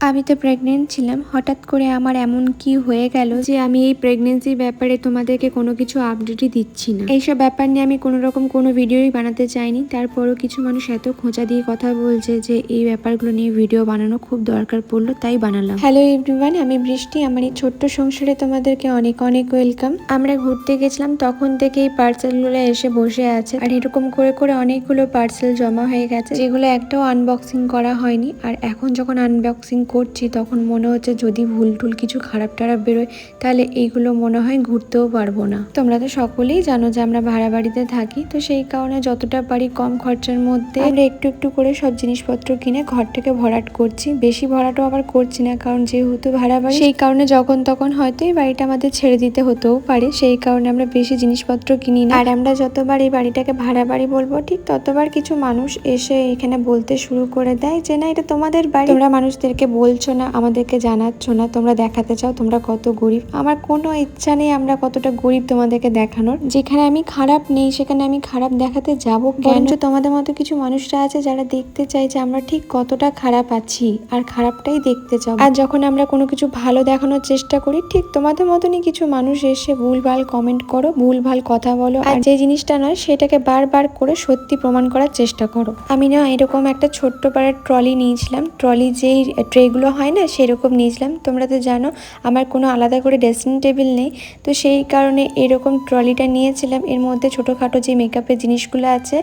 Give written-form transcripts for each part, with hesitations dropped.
আমি তো প্রেগনেন্ট ছিলাম, হঠাৎ করে আমার এমন কি হয়ে গেল যে আমি এই প্রেগনেন্সির ব্যাপারে তোমাদেরকে কোনো কিছু আপডেটই দিচ্ছি না। এইসব ব্যাপার নিয়ে আমি কোনো রকম কোনো ভিডিওই বানাতে চাইনি, তারপরও কিছু মানুষ এত খোঁচা দিয়ে কথা বলছে যে এই ব্যাপারগুলো নিয়ে ভিডিও বানানো খুব দরকার পড়লো, তাই বানালাম। হ্যালো এভরিওয়ান, আমি বৃষ্টি। আমার এই ছোট্ট সংসারে তোমাদেরকে অনেক অনেক ওয়েলকাম। আমরা ঘুরতে গেছিলাম, তখন থেকে এই পার্সেলগুলো এসে বসে আছে, আর এরকম করে করে অনেকগুলো পার্সেল জমা হয়ে গেছে, যেগুলো একটাও আনবক্সিং করা হয়নি। আর এখন যখন আনবক্সিং করছি তখন মনে হচ্ছে যদি ভুল টুল কিছু খারাপ টারাপ বেরোয় তাহলে এইগুলো মনে হয় ঘুরতেও পারবো না। তোমরা তো সকলেই জানো যে আমরা ভাড়া বাড়িতে থাকি, তো সেই কারণে যতটা পারি কম খরচার মধ্যে আমরা একটু একটু করে সব জিনিসপত্র কিনে ঘরটাকে ভরাট করছি। বেশি ভরাটও আবার করছি না, কারণ যেহেতু ভাড়া বাড়ি, সেই কারণে যখন তখন হয়তো এই বাড়িটা আমাদের ছেড়ে দিতে হতেও পারে, সেই কারণে আমরা বেশি জিনিসপত্র কিনি না। আর আমরা যতবার এই বাড়িটাকে ভাড়া বাড়ি বলবো ঠিক ততবার কিছু মানুষ এসে এখানে বলতে শুরু করে দেয় যে না এটা তোমাদের বাড়ি, তোমরা মানুষদেরকে বলছো না, আমাদেরকে জানাচ্ছ না, তোমরা দেখাতে চাও তোমরা কত গরিব। আমার কোনো ইচ্ছা নেই আমরা কতটা গরিব তোমাদেরকে দেখানোর। যেখানে আমি খারাপ নেই সেখানে আমি খারাপ দেখাতে যাবো কেন? তোমাদের মতো কিছু মানুষরা আছে যারা দেখতে চাই যে আমরা ঠিক কতটা খারাপ আছি আর খারাপটাই দেখতে চাও। আর যখন আমরা কোনো কিছু ভালো দেখানোর চেষ্টা করি ঠিক তোমাদের মতনই কিছু মানুষ এসে ভুলভাল কমেন্ট করো, ভুলভাল কথা বলো, আর যে জিনিসটা নয় সেটাকে বারবার করে সত্যি প্রমাণ করার চেষ্টা করো। আমি না এরকম একটা ছোট্ট পাড়ার ট্রলি নিয়েছিলাম, ট্রলি যেই ট্রেগুলো হয় না সেরকম নিয়েছিলাম। তোমরা তো জানো আমার কোনো আলাদা করে ড্রেসিং টেবিল নেই, তো সেই কারণে এরকম ট্রলিটা নিয়েছিলাম। এর মধ্যে ছোটোখাটো যে মেকআপের জিনিসগুলো আছে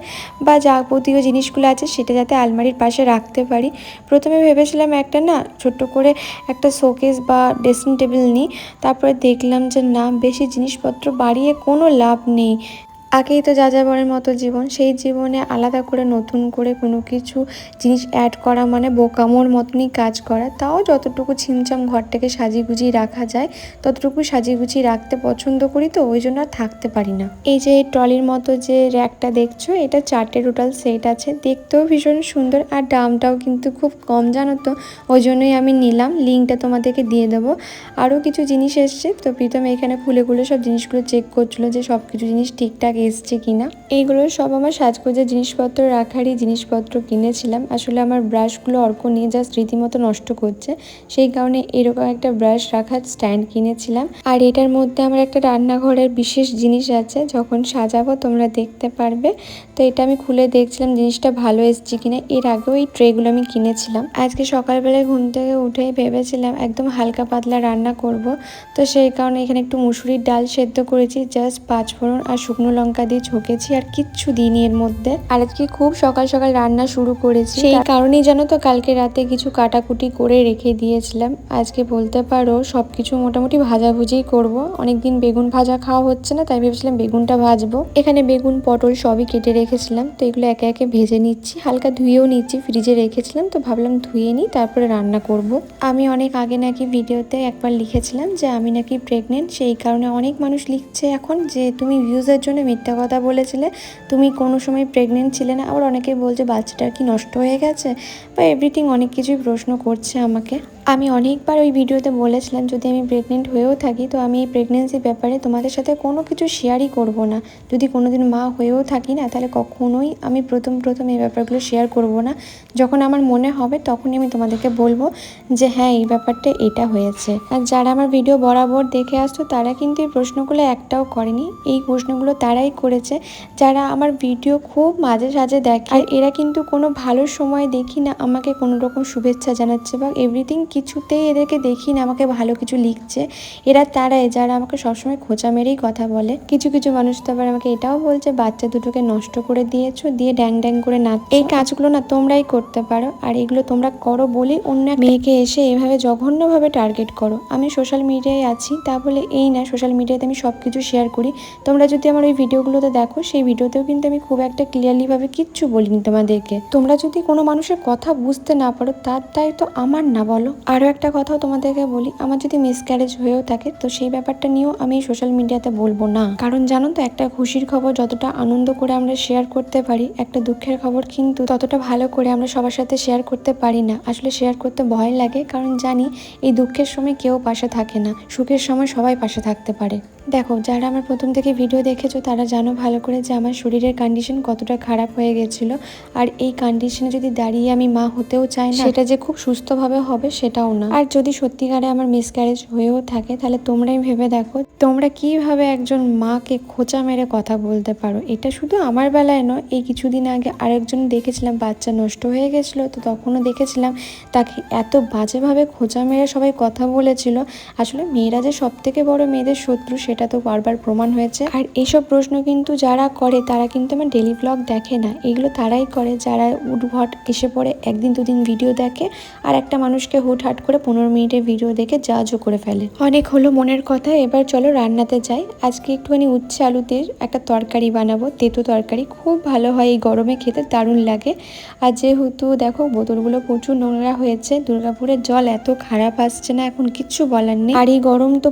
বা যাবতীয় জিনিসগুলো আছে সেটা যাতে আলমারির পাশে রাখতে পারি। প্রথমে ভেবেছিলাম একটা না ছোট্ট করে একটা শোকেস বা ড্রেসিং টেবিল নিই, তারপরে দেখলাম যে না, বেশি জিনিসপত্র বাড়িয়ে কোনো লাভ নেই। আগেই তো যাযাবরের মতো জীবন, সেই জীবনে আলাদা করে নতুন করে কোনো কিছু জিনিস অ্যাড করা মানে বোকামোর মতনই কাজ করা। তাও যতটুকু ছিমছাম ঘরটাকে সাজিয়ে গুজিয়ে রাখা যায় ততটুকু সাজিয়ে গুছিয়ে রাখতে পছন্দ করি, তো ওই জন্য আর থাকতে পারি না। এই যে ট্রলির মতো যে র্যাকটা দেখছো, এটা 4টে টোটাল সেট আছে, দেখতেও ভীষণ সুন্দর আর দামটাও কিন্তু খুব কম, জানো তো, ওই জন্যই আমি নিলাম। লিঙ্কটা তোমাদেরকে দিয়ে দেবো। আরও কিছু জিনিস এসছে, তো প্রীতম এখানে খুলে খুলে সব জিনিসগুলো চেক করছিলো যে সব কিছু জিনিস ঠিকঠাক এসছে কিনা। এইগুলো সব আমার সাজগোজের জিনিসপত্র রাখারই জিনিসপত্র কিনেছিলাম। আসলে আমার ব্রাশগুলো অর্ক নিয়ে জাস্ট রীতিমতো নষ্ট করছে, সেই কারণে এরকম একটা ব্রাশ রাখার স্ট্যান্ড কিনেছিলাম। আর এটার মধ্যে আমার একটা রান্নাঘরের বিশেষ জিনিস আছে, যখন সাজাবো তোমরা দেখতে পারবে। তো এটা আমি খুলে দেখছিলাম জিনিসটা ভালো এসছে কিনা। এর আগেও এই ট্রেগুলো আমি কিনেছিলাম। আজকে সকালবেলায় ঘুম থেকে উঠেই ভেবেছিলাম একদম হালকা পাতলা রান্না করব, তো সেই কারণে এখানে একটু মুসুরির ডাল সেদ্ধ করেছি, জাস্ট 5 ফোড়ন আর শুকনো লঙ্কা দিয়ে ঝোঁকেছি, আর কিচ্ছু দিইনি এর মধ্যে। আর আজকে খুব সকাল সকাল রান্না শুরু করেছি, সেই কারণেই জানো তো কালকে রাতে কিছু কাটাকুটি করে রেখে দিয়েছিলাম। আজকে বলতে পারো সবকিছু মোটামুটি ভাজাভুজিই করব। অনেকদিন বেগুন ভাজা খাওয়া হচ্ছে না, তাই ভেবেছিলাম বেগুনটা ভাজবো। এখানে বেগুন পটল সবই কেটে রেখেছিলাম, তো এগুলো একে একে ভেজে নিচ্ছি, হালকা ধুয়েও নিচ্ছি, ফ্রিজে রেখেছিলাম তো ভাবলাম ধুয়ে নিই তারপরে রান্না করব। আমি অনেক আগে নাকি ভিডিওতে একবার লিখেছিলাম যে আমি নাকি প্রেগনেন্ট, সেই কারণে অনেক মানুষ লিখছে এখন যে তুমি ভিউজের জন্য মিথ্যা কথা বলেছিলে, তুমি কোনো সময় প্রেগনেন্ট ছিলে না। আবার অনেকে বলছে বাচ্চাটার কি নষ্ট হয়ে গেছে বা এভরিথিং, অনেক কিছুই প্রশ্ন করছে আমাকে। আমি অনেকবার ওই ভিডিওতে বলেছিলাম যদি আমি প্রেগনেন্ট হয়েও থাকি তো আমি এই প্রেগনেন্সির ব্যাপারে তোমাদের সাথে কোনো কিছু শেয়ারই করব না। যদি কোনোদিন মা হয়েও থাকি না তাহলে কখনোই আমি প্রথম এই ব্যাপারগুলো শেয়ার করব না। যখন আমার মনে হবে তখনই আমি তোমাদেরকে বলবো যে হ্যাঁ এই ব্যাপারটা এটা হয়েছে। আর যারা আমার ভিডিও বরাবর দেখে আসতো তারা কিন্তু এই প্রশ্নগুলো একটাও করেনি। এই প্রশ্নগুলো তারাই করেছে যারা আমার ভিডিও খুব মাঝে সাঝে দেখে। আর এরা কিন্তু কোনো ভালো সময় দেখি না আমাকে কোনো রকম শুভেচ্ছা জানাচ্ছে বা এভরিথিং, কিছুতেই এদেরকে দেখি না আমাকে ভালো কিছু লিখছে। এরা তারাই যারা আমাকে সবসময় খোঁচা মেরেই কথা বলে। কিছু কিছু মানুষ তো আবার আমাকে এটাও বলছে বাচ্চা দুটোকে নষ্ট করে দিয়েছো, দিয়ে ড্যাং ড্যাং করে নাচ। এই কাজগুলো না তোমরাই করতে পারো, আর এগুলো তোমরা করো বলে অন্য মেয়েকে এসে এভাবে জঘন্যভাবে টার্গেট করো। আমি সোশ্যাল মিডিয়ায় আছি তা বলে এই না সোশ্যাল মিডিয়াতে আমি সব কিছু শেয়ার করি। তোমরা যদি আমার ওই ভিডিওগুলোতে দেখো সেই ভিডিওতেও কিন্তু আমি খুব একটা ক্লিয়ারলিভাবে কিচ্ছু বলিনি তোমাদেরকে। তোমরা যদি কোনো মানুষের কথা বুঝতে না পারো তার দায়িত্ব আমার না, বলো। আরও একটা কথাও তোমাদেরকে বলি, আমার যদি মিসক্যারেজ হয়েও থাকে তো সেই ব্যাপারটা নিয়েও আমি সোশ্যাল মিডিয়াতে বলবো না। কারণ জানো তো একটা খুশির খবর যতটা আনন্দ করে আমরা শেয়ার করতে পারি, একটা দুঃখের খবর কিন্তু ততটা ভালো করে আমরা সবার সাথে শেয়ার করতে পারি না। আসলে শেয়ার করতে ভয় লাগে, কারণ জানি এই দুঃখের সময় কেউ পাশে থাকে না, সুখের সময় সবাই পাশে থাকতে পারে। দেখো যারা আমার প্রথম থেকে ভিডিও দেখেছো তারা জানো ভালো করে যে আমার শরীরের কন্ডিশন কতটা খারাপ হয়ে গেছিলো। আর এই কন্ডিশনে যদি দাঁড়িয়ে আমি মা হতেও চাই না, সেটা যে খুব সুস্থভাবে হবে সেটাও না। আর যদি সত্যিকারে আমার মিসক্যারেজ হয়েও থাকে তাহলে তোমরাই ভেবে দেখো তোমরা কিভাবে একজন মাকে খোঁচা মেরে কথা বলতে পারো। এটা শুধু আমার বেলায় নয়, এই কিছুদিন আগে আরেকজন দেখেছিলাম বাচ্চা নষ্ট হয়ে গেছিলো, তো তখনও দেখেছিলাম তাকে এত বাজেভাবে খোঁচা মেরে সবাই কথা বলেছিল। আসলে মেয়েরা যে সব থেকে বড় মেয়েদের শত্রু সেটা তো বারবার প্রমাণ হয়েছে। আর এইসব প্রশ্ন কিন্তু যারা করে তারা কিন্তু আমার ডেলি ব্লগ দেখে না, এগুলো তারাই করে যারা উদ্ভট এসে পড়ে একদিন দুদিন ভিডিও দেখে আর একটা মানুষকে হুটহাট করে 15 মিনিটের ভিডিও দেখে জাজও করে ফেলে। অনেক হলো মনের কথা, এবার চলো রান্নাতে যাই। আজকে একটুখানি উচ্ছে আলুতে একটা তরকারি বানাবো, তেঁতো তরকারি, খুব ভালো হয় এই গরমে, খেতে দারুণ লাগে। আর যেহেতু দেখো বোতলগুলো প্রচুর নোংরা হয়েছে, দুর্গাপুরের জল এত খারাপ আসছে না এখন কিচ্ছু বলার নেই। আর এই গরম তো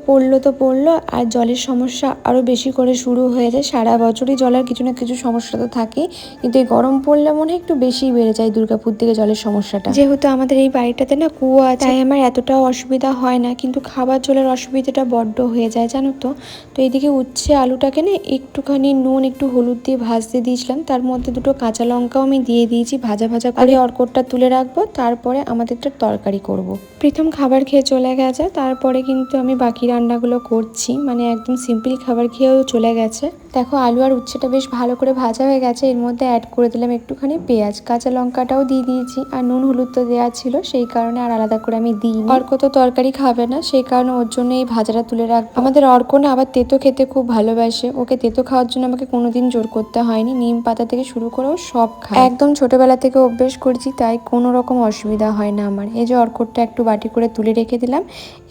পড়লো আর জলের সমস্যা আরো বেশি করে শুরু হয়ে যায়। সারা বছরই জলের কিছু না কিছু সমস্যা তো থাকে, কিন্তু এই গরম পড়লে মনে হয় একটু বেশি বেড়ে যায় দুর্গাপুর দিকে জলের সমস্যাটা। যেহেতু আমাদের এই বাড়িটাতে না কুয়ো আছে তাই আমার এতটাও অসুবিধা হয় না, কিন্তু খাবার জলের অসুবিধাটা বড্ড হয়ে যায় জানো তো। তো এইদিকে উচ্ছে আলুটাকে না একটুখানি নুন একটু হলুদ দিয়ে ভাজতে দিয়েছিলাম, তার মধ্যে দুটো কাঁচা লঙ্কাও আমি দিয়ে দিয়েছি ভাজা করে। অর্কটটা তুলে রাখবো, তারপরে আমাদেরটা তরকারি করব। প্রথম খাবার খেয়ে চলে গেছে, তারপরে কিন্তু আমি বাকি রান্নাগুলো করছি, মানে একদম সিম্পল খাবার খেয়েও চলে গেছে। দেখো আলু আর উচ্ছেটা বেশ ভালো করে ভাজা হয়ে গেছে, এর মধ্যে অ্যাড করে দিলাম একটুখানি পেঁয়াজ, কাঁচা লঙ্কাটাও দিয়ে দিয়েছি, আর নুন হলুদ তো দেওয়া ছিল সেই কারণে আর আলাদা করে আমি দিইনি। অর্ক তো তরকারি খাবে না সেই কারণে ওর জন্য এই ভাজাটা তুলে রাখবো। আমাদের অর্ক না আবার তেতো খেতে খুব ভালোবাসে, ওকে তেতো খাওয়ার জন্য আমাকে কোনোদিন জোর করতে হয়নি, নিম পাতা থেকে শুরু করেও সব খায়, একদম ছোটবেলা থেকে অভ্যেস করেছি, তাই কোনো রকম অসুবিধা হয় না আমার। এই যে অর্কটা একটু বাটি করে তুলে রেখে দিলাম,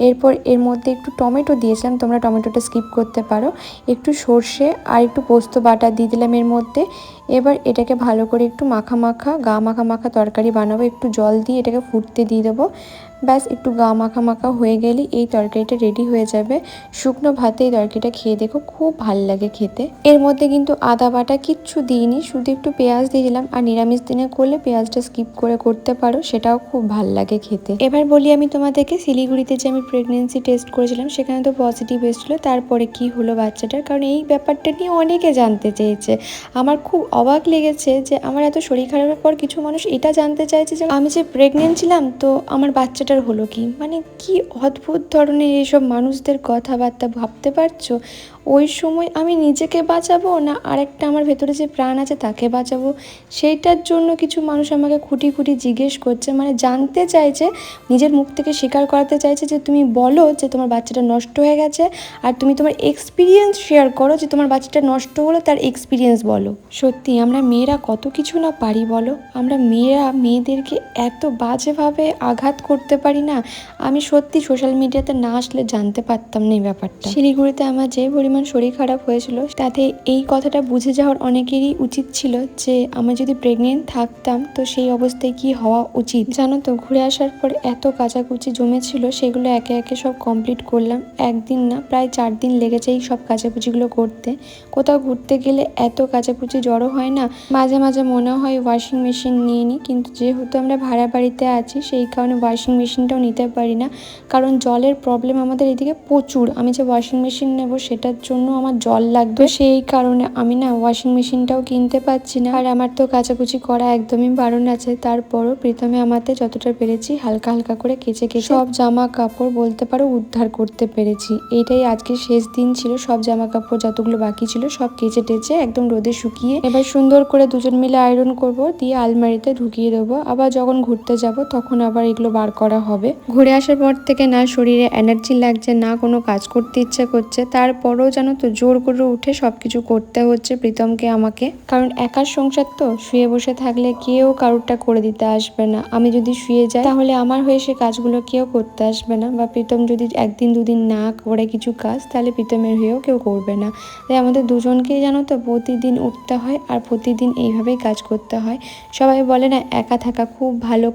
এরপর এর মধ্যে একটু টমেটো দিয়েছিলাম, তোমরা টমেটোটা স্কিপ করতে পারো, একটু সর্ষে আর একটু পোস্ত বাটা দিয়ে দিলাম এর মধ্যে। এবার এটাকে ভালো করে একটু মাখা মাখা তরকারি বানাবো, একটু জল দিয়ে এটাকে ফুটতে দিয়ে দেবো। ব্যাস একটু মাখা হয়ে গেলেই এই তরকারিটা রেডি হয়ে যাবে। শুকনো ভাতে এই তরকারিটা খেয়ে দেখো, খুব ভাল লাগে খেতে। এর মধ্যে কিন্তু আদা বাটা কিচ্ছু দিইনি, শুধু একটু পেঁয়াজ দিয়েছিলাম, আর নিরামিষ দিনে করলে পেঁয়াজটা স্কিপ করে করতে পারো, সেটাও খুব ভাল লাগে খেতে। এবার বলি আমি তোমাদেরকে, শিলিগুড়িতে যে আমি প্রেগনেন্সি টেস্ট করেছিলাম সেখানে তো পজিটিভ এসেছিল, তারপরে কি হলো বাচ্চাটার, কারণ এই ব্যাপারটা নিয়ে অনেকে জানতে চেয়েছে। আমার খুব অবাক লেগেছে যে আমার এত শরীর খারাপের পর কিছু মানুষ এটা জানতে চাইছে যে আমি যে প্রেগনেন্ট ছিলাম তো আমার বাচ্চাটার হলো কি। মানে কি অদ্ভুত ধরনের এইসব মানুষদের কথাবার্তা, ভাবতে পারছো ওই সময় আমি নিজেকে বাঁচাবো না আরেকটা আমার ভেতরে যে প্রাণ আছে তাকে বাঁচাবো, সেইটার জন্য কিছু মানুষ আমাকে খুঁটি জিজ্ঞেস করছে, মানে জানতে চাইছে, নিজের মুখ থেকে স্বীকার করাতে চাইছে যে তুমি বলো যে তোমার বাচ্চাটা নষ্ট হয়ে গেছে, আর তুমি তোমার এক্সপিরিয়েন্স শেয়ার করো যে তোমার বাচ্চাটা নষ্ট হলো তার এক্সপিরিয়েন্স বলো। সত্যি আমরা মেয়েরা কত কিছু না পারি বলো, আমরা মেয়েরা মেয়েদেরকে এত বাজেভাবে আঘাত করতে পারি না। আমি সত্যি সোশ্যাল মিডিয়াতে না আসলে জানতে পারতাম না এই ব্যাপারটা। শিলিগুড়িতে আমার যে পরিমাণ শরীর খারাপ হয়েছিল তাতে এই কথাটা বুঝে যাওয়ার অনেকেরই উচিত ছিল যে আমি যদি প্রেগনেন্ট থাকতাম তো সেই অবস্থায় কি হওয়া উচিত। জানো তো ঘুরে আসার পর এত কাচাকুচি জমেছিল, সেগুলো একে একে সব কমপ্লিট করলাম। একদিন না প্রায় 4 দিন লেগেছে এই সব কাচাকুচিগুলো করতে। কোথাও ঘুরতে গেলে এত কাচাকুচি জড়ো হয় না, মাঝে মাঝে মনে হয় ওয়াশিং মেশিন নিয়ে নিই, কিন্তু যেহেতু আমরা ভাড়া বাড়িতে আছি সেই কারণে ওয়াশিং মেশিনটাও নিতে পারি না, কারণ জলের প্রবলেম আমাদের এদিকে প্রচুর। আমি যে ওয়াশিং মেশিন নেব সেটার জন্য আমার জল লাগবে, সেই কারণে আমি না ওয়াশিং মেশিনটাও কিনতে পারছি না। আর আমার তো কাচাকুচি করা একদমই বারণ আছে, তারপরও প্রথমে আমাদের যতটা পেরেছি হালকা করে কেচে সব জামা কাপড় বলতে পারো উদ্ধার করতে পেরেছি। এইটাই আজকে শেষ দিন ছিল, সব জামা কাপড় যতগুলো বাকি ছিল সব কেচে টেচে একদম রোদে শুকিয়ে এবার সুন্দর করে দুজন মিলে আয়রন করব, দিয়ে আলমারিতে ঢুকিয়ে দেবো। আবার যখন ঘুরতে যাব তখন আবার এগুলো বার করা হবে। ঘুরে আসার পর থেকে না শরীরে এনার্জি লাগছে না কোনো কাজ করতে ইচ্ছে করছে, তারপরেও জানো তো জোর করে উঠে সবকিছু করতে হচ্ছে প্রীতমকে আমাকে, কারণ একার সংসার তো, শুয়ে বসে থাকলে কেউ কারোরটা করে দিতে আসবে না। আমি যদি শুয়ে যাই তাহলে আমার হয়ে সে কাজগুলো কেউ করতে আসবে না, বা প্রীতম যদি একদিন দুদিন না করে কিছু কাজ তাহলে প্রীতমের হয়েও কেউ করবে না। তাই আমাদের দুজনকেই জানো তো প্রতিদিন উঠতে হয় আর প্রতিদিন এইভাবেই কাজ করতে হয়। সবাই বলে না একা থাকা খুব ভালো,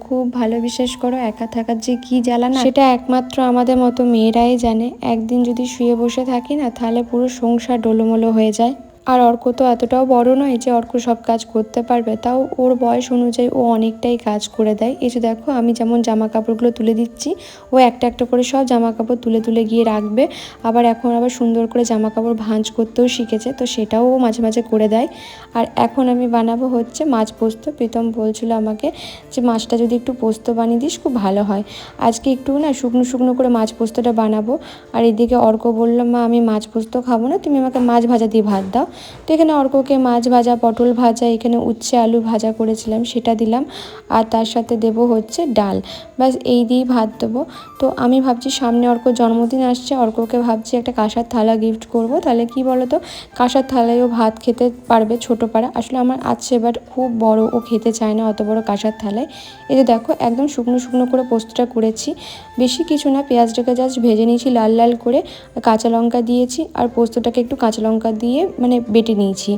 বিশ্বাস করো একা থাকার যে কি জ্বালা না সেটা একমাত্র আমাদের মতো মেয়েরাই জানে। একদিন যদি শুয়ে বসে থাকি না তাহলে পুরো সংসার ডোলোমোলো হয়ে যায়। আর অর্ক তো এতটাও বড় নয় যে অর্ক সব কাজ করতে পারবে, তাও ওর বয়স অনুযায়ী ও অনেকটাই কাজ করে দেয়। এই যে দেখো আমি যেমন জামা কাপড়গুলো তুলে দিচ্ছি, ও একটা একটা করে সব জামা কাপড় তুলে তুলে গিয়ে রাখবে। এখন আবার সুন্দর করে জামা কাপড় ভাঁজ করতেও শিখেছে, তো সেটাও ও মাঝে মাঝে করে দেয়। আর এখন আমি বানাবো হচ্ছে মাছ পোস্ত। প্রীতম বলছিল আমাকে যে মাছটা যদি একটু পোস্ত বানিয়ে দিস খুব ভালো হয়। আজকে একটু না শুকনো শুকনো করে মাছ পোস্তটা বানাবো। আর এদিকে অর্ক বলল, মা আমি মাছ পোস্ত খাবো না, তুমি আমাকে মাছ ভাজা দিয়ে ভাত দাও। তো এখানে অর্ককে মাছ ভাজা, পটল ভাজা, এখানে উচ্ছে আলু ভাজা করেছিলাম সেটা দিলাম। আর তার সাথে দেব হচ্ছে ডাল। ব্যাস এই দিয়েই ভাত দেবো। তো আমি ভাবছি সামনে অর্কর জন্মদিন আসছে, অর্ককে ভাবছি একটা কাঁসার থালা গিফট করব। তাহলে কি বলো তো, কাঁসার থালায়ও ভাত খেতে পারবে ছোটো পাড়া। আসলে আমার আছে বাট খুব বড়, ও খেতে চায় না অত বড় কাঁসার থালায়। এই যে দেখো একদম শুকনো শুকনো করে পোস্তটা করেছি, বেশি কিছু না, পেঁয়াজটাকে জাস্ট ভেজে নিয়েছি লাল লাল করে, কাঁচা লঙ্কা দিয়েছি আর পোস্তটাকে একটু কাঁচা লঙ্কা দিয়ে মানে বেটে নিয়েছি।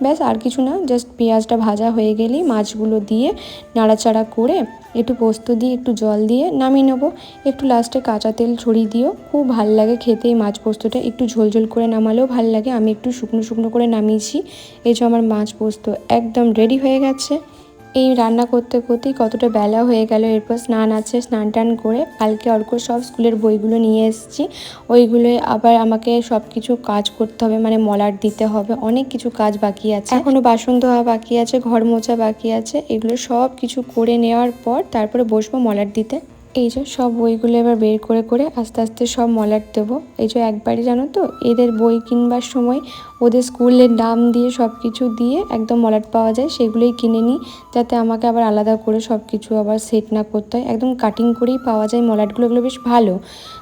ব্যাস আর কিছু না, জাস্ট পেঁয়াজটা ভাজা হয়ে গেলেই মাছগুলো দিয়ে নাড়াচাড়া করে একটু পোস্ত দিয়ে একটু জল দিয়ে নামিয়ে নেবো। একটু লাস্টে কাঁচা তেল ছড়িয়ে দিও, খুব ভাল লাগে খেতে এই মাছ পোস্তটা। একটু ঝোলঝোল করে নামালেও ভাল লাগে, আমি একটু শুকনো শুকনো করে নামিয়েছি। এই যে আমার মাছ পোস্ত একদম রেডি হয়ে গেছে। এই রান্না করতে করতেই কতটা বেলা হয়ে গেল। এরপর স্নান আছে, স্নান টান করে কালকে অর্ক সব স্কুলের বইগুলো নিয়ে এসেছি, ওইগুলোই আবার আমাকে সব কিছু কাজ করতে হবে, মানে মলাট দিতে হবে, অনেক কিছু কাজ বাকি আছে, এখনো বাসন ধোয়া বাকি আছে, ঘর মোছা বাকি আছে। এগুলো সব কিছু করে নেওয়ার পর তারপরে বসবো মলাট দিতে। এই যে সব বইগুলো এবার বের করে করে আস্তে আস্তে সব মলাট দেবো। এই যে একবারই জানো তো, এদের বই কিনবার সময় ওদের স্কুলের নাম দিয়ে সব কিছু দিয়ে একদম মলাট পাওয়া যায়, সেগুলোই কিনে নিই, যাতে আমাকে আবার আলাদা করে সব কিছু আবার সেট না করতে হয়। একদম কাটিং করেই পাওয়া যায় মলাটগুলো, এগুলো বেশ ভালো।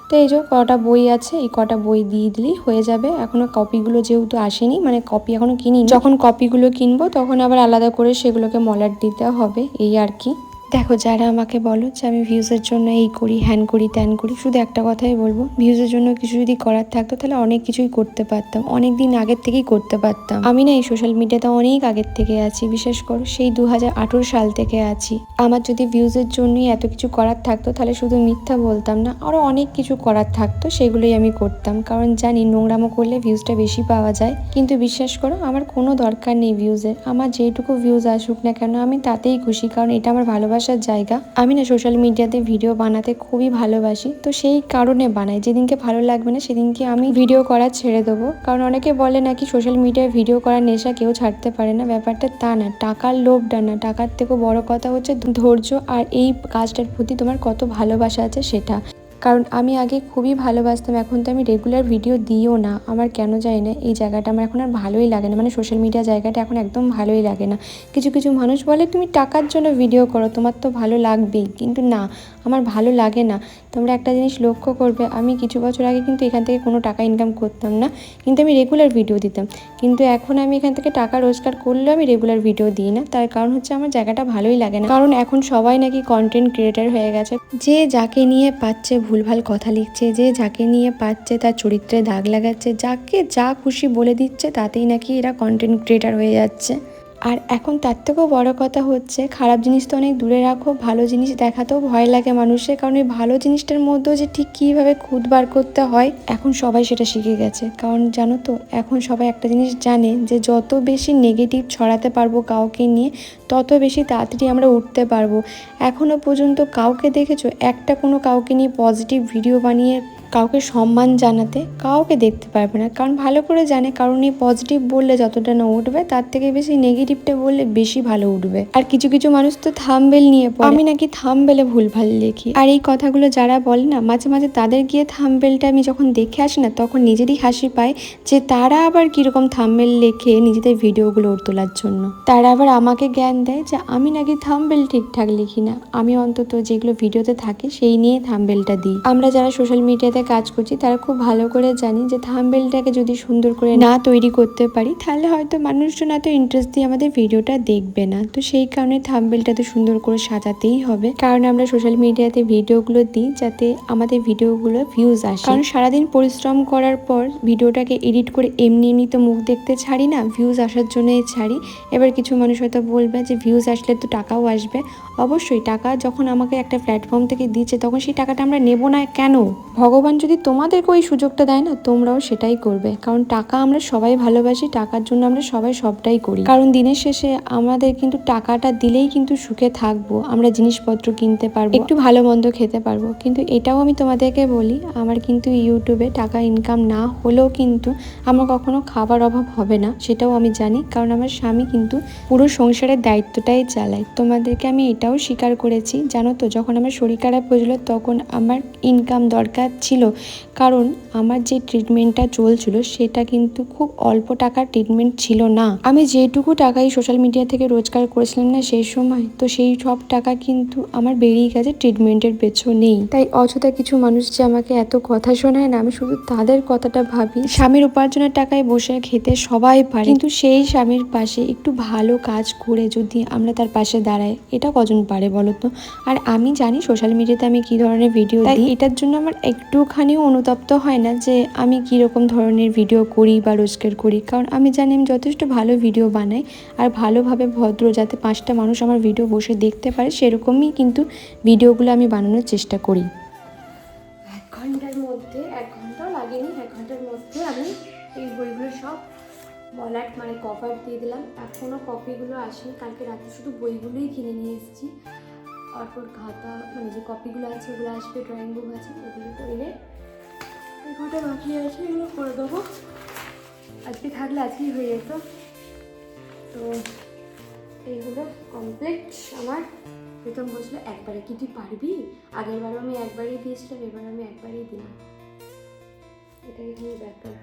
তো এই যে কটা বই আছে, এই কটা বই দিয়ে দিলেই হয়ে যাবে। এখনও কপিগুলো যেহেতু আসেনি, মানে কপি এখনও কিনি, যখন কপিগুলো কিনবো তখন আবার আলাদা করে সেগুলোকে মলাট দিতে হবে, এই আর কি। দেখো যারা আমাকে বলো যে আমি ভিউজের জন্য এই করি, হ্যান করি, ত্যান করি, শুধু একটা কথাই বলবো, ভিউজের জন্য কিছু যদি করার থাকতো তাহলে অনেক কিছুই করতে পারতাম, অনেক দিন আগের থেকেই করতে পারতাম। আমি না এই সোশ্যাল মিডিয়াতে অনেক আগের থেকে আছি, বিশেষ করে সেই 2018 সাল থেকে আছি। আমার যদি ভিউজের জন্যই এত কিছু করার থাকতো তাহলে শুধু মিথ্যা বলতাম না, আরও অনেক কিছু করার থাকতো, সেগুলোই আমি করতাম। কারণ জানি নোংরামো করলে ভিউজটা বেশি পাওয়া যায়, কিন্তু বিশ্বাস করো আমার কোনো দরকার নেই ভিউজের। আমার যেটুকু ভিউজ আসুক না কেন আমি তাতেই খুশি, কারণ এটা আমার ভালোবাসার জায়গা। আমি না সোশ্যাল মিডিয়াতে ভিডিও বানাতে খুবই ভালোবাসি, তো সেই কারণে বানাই। যেদিনকে ভালো লাগবে না সেদিনকে আমি ভিডিও করা ছেড়ে দেবো। কারণ অনেকে বলে নাকি সোশ্যাল মিডিয়ায় ভিডিও করার নেশা কেউ ছাড়তে পারে না, ব্যাপারটা তা না। টাকার লোভটা না, টাকার থেকেও বড় কথা হচ্ছে ধৈর্য আর এই কাজটার প্রতি তোমার কত ভালোবাসা আছে সেটা। কারণ আমি আগে খুবই ভালোবাসতাম, এখন তো আমি রেগুলার ভিডিও দিও না। আমার কেন জানি না এই জায়গাটা আমার এখন আর ভালোই লাগে না, মানে সোশ্যাল মিডিয়া জায়গাটা এখন একদম ভালোই লাগে না। কিছু কিছু মানুষ বলে তুমি টাকার জন্য ভিডিও করো, তোমার তো ভালো লাগবেই, কিন্তু না, আমার ভালো লাগে না। তোমরা একটা জিনিস লক্ষ্য করবে, আমি কিছু বছর আগে কিন্তু এখান থেকে কোনো টাকা ইনকাম করতাম না, কিন্তু আমি রেগুলার ভিডিও দিতাম। কিন্তু এখন আমি এখান থেকে টাকা রোজগার করলেও আমি রেগুলার ভিডিও দিই না, তার কারণ হচ্ছে আমার জায়গাটা ভালোই লাগে না। কারণ এখন সবাই নাকি কন্টেন্ট ক্রিয়েটার হয়ে গেছে, যে যাকে নিয়ে পাচ্ছে ভুলভাল কথা লিখছে, যে যাকে নিয়ে পাচ্ছে তার চরিত্রে দাগ লাগাচ্ছে, যাকে যা খুশি বলে দিচ্ছে, তাতেই নাকি এরা কন্টেন্ট ক্রিয়েটার হয়ে যাচ্ছে। আর এখন তার থেকেও বড় কথা হচ্ছে, খারাপ জিনিস তো অনেক দূরে রাখো, ভালো জিনিস দেখাতেও ভয় লাগে মানুষের। কারণ এই ভালো জিনিসটার মধ্যেও যে ঠিক কীভাবে খুঁত বার করতে হয়, এখন সবাই সেটা শিখে গেছে। কারণ জানো তো, এখন সবাই একটা জিনিস জানে যে যত বেশি নেগেটিভ ছড়াতে পারবো কাউকে নিয়ে, তত বেশি তাড়াতাড়ি আমরা উঠতে পারবো। এখনও পর্যন্ত কাউকে দেখেছো একটা কোনো কাউকে নিয়ে পজিটিভ ভিডিও বানিয়ে কাউকে সম্মান জানাতে? কাউকে দেখতে পারবে না, কারণ ভালো করে জানে কারণ এই পজিটিভ বললে যতটা না উঠবে তার থেকে বেশি নেগেটিভটা বললে বেশি ভালো উঠবে। আর কিছু কিছু মানুষ তো থাম্বনেল নিয়ে পড়ে, আমি নাকি থাম্বনেলে ভুলভাল লিখি। আর এই কথাগুলো যারা বলে না, মাঝে মাঝে তাদের গিয়ে থাম্বনেলটা আমি যখন দেখে আসি না, তখন নিজেরই হাসি পায় যে তারা আবার কীরকম থাম্বনেল লেখে নিজেদের ভিডিওগুলো তোলার জন্য। তারা আবার আমাকে জ্ঞান দেয় যে আমি নাকি থাম্বনেল ঠিকঠাক লিখি না। আমি অন্তত যেগুলো ভিডিওতে থাকে সেই নিয়ে থাম্বনেলটা দিই। আমরা যারা সোশ্যাল মিডিয়াতে কাজ করছি তারা খুব ভালো করে জানি যে থাম্বনেলটাকে যদি সুন্দর করে না তৈরি করতে পারি তাহলে হয়তো মানুষজন এত ইন্টারেস্ট দিয়ে আমাদের ভিডিওটা দেখবে না। তো সেই কারণে থাম্বনেলটা তো সুন্দর করে সাজাতেই হবে, কারণ আমরা সোশ্যাল মিডিয়াতে ভিডিওগুলো দিই যাতে আমাদের ভিডিওগুলো ভিউজ আসে। কারণ সারাদিন পরিশ্রম করার পর ভিডিওটাকে এডিট করে এমনি এমনি তো মুখ দেখতে ছাড়ি না, ভিউজ আসার জন্যই ছাড়ি। এবার কিছু মানুষ হয়তো বলবে যে ভিউজ আসলে তো টাকাও আসবে। অবশ্যই টাকা যখন আমাকে একটা প্ল্যাটফর্ম থেকে দিচ্ছে তখন সেই টাকাটা আমরা নেব না কেন? ভগবান ভগবান যদি তোমাদেরকে ওই সুযোগটা দেয় না, তোমরাও সেটাই করবে। কারণ টাকা আমরা সবাই ভালোবাসি, টাকার জন্য আমরা সবাই সবটাই করি। কারণ দিনের শেষে আমাদের কিন্তু টাকাটা দিলেই কিন্তু সুখে থাকবো, আমরা জিনিসপত্র কিনতে পারবো, একটু ভালো মন্দ খেতে পারবো। কিন্তু এটাও আমি তোমাদেরকে বলি, আমার কিন্তু ইউটিউবে টাকা ইনকাম না হলেও কিন্তু আমার কখনো খাবার অভাব হবে না, সেটাও আমি জানি। কারণ আমার স্বামী কিন্তু পুরো সংসারের দায়িত্বটাই চালায়। তোমাদেরকে আমি এটাও স্বীকার করেছি, জানো তো, যখন আমার শরীর খারাপ হয়েছিল তখন আমার ইনকাম দরকার ছিল। কারণ আমার যে ট্রিটমেন্টটা চলছিল সেটা কিন্তু খুব অল্প টাকার ট্রিটমেন্ট ছিল না। আমি যেটুকু টাকাই সোশ্যাল মিডিয়া থেকে রোজগার করেছিলাম না সেই সময়, তো সেই সব টাকা কিন্তু আমার বেরিয়ে গেছে ট্রিটমেন্টের পেছনেই। তাই অযথা কিছু মানুষ যে আমাকে এত কথা শোনায় না, আমি শুধু তাদের কথাটা ভাবি। স্বামীর উপার্জনের টাকায় বসে খেতে সবাই পারে, কিন্তু সেই স্বামীর পাশে একটু ভালো কাজ করে যদি আমরা তার পাশে দাঁড়াই, এটা কজন পারে বলো তো? আর আমি জানি সোশ্যাল মিডিয়াতে আমি কি ধরনের ভিডিও দিই, এটার জন্য আমার একটুখানিও অনুতপ্ত হয় না যে আমি কি রকম ধরনের ভিডিও করি বা রোজগার করি। কারণ আমি জানি আমি যথেষ্ট ভালো ভিডিও বানাই, আর ভালোভাবে ভদ্র, যাতে 5টা মানুষ আমার ভিডিও বসে দেখতে পারে সেরকমই কিন্তু ভিডিওগুলো আমি বানানোর চেষ্টা করি। 1 ঘন্টার মধ্যে, 1 ঘন্টাও লাগেনি, 1 ঘন্টার মধ্যে আমি এই বইগুলো সব মলাট মানে কভার দিয়ে দিলাম। এখনও কপিগুলো আসেনি, কালকে রাতে শুধু বইগুলোই কিনে নিয়ে এসেছি। তারপর খাতা মানে যে কপিগুলো আছে ওগুলো আসবে, ড্রয়িং বুক আছে, ওগুলো করলে 1 ঘন্টা বাকি আছে, এগুলো করে দেবো। আজকে থাকলে আজকেই হয়ে যেত। তো এইগুলো কমপ্লিট আমার। প্রথম বলছিল একবারে কি তুই পারবি? আগের বারও আমি একবারই দিয়েছিলাম, এবার আমি একবারই দিলাম। এটাই হলো ব্যাপার।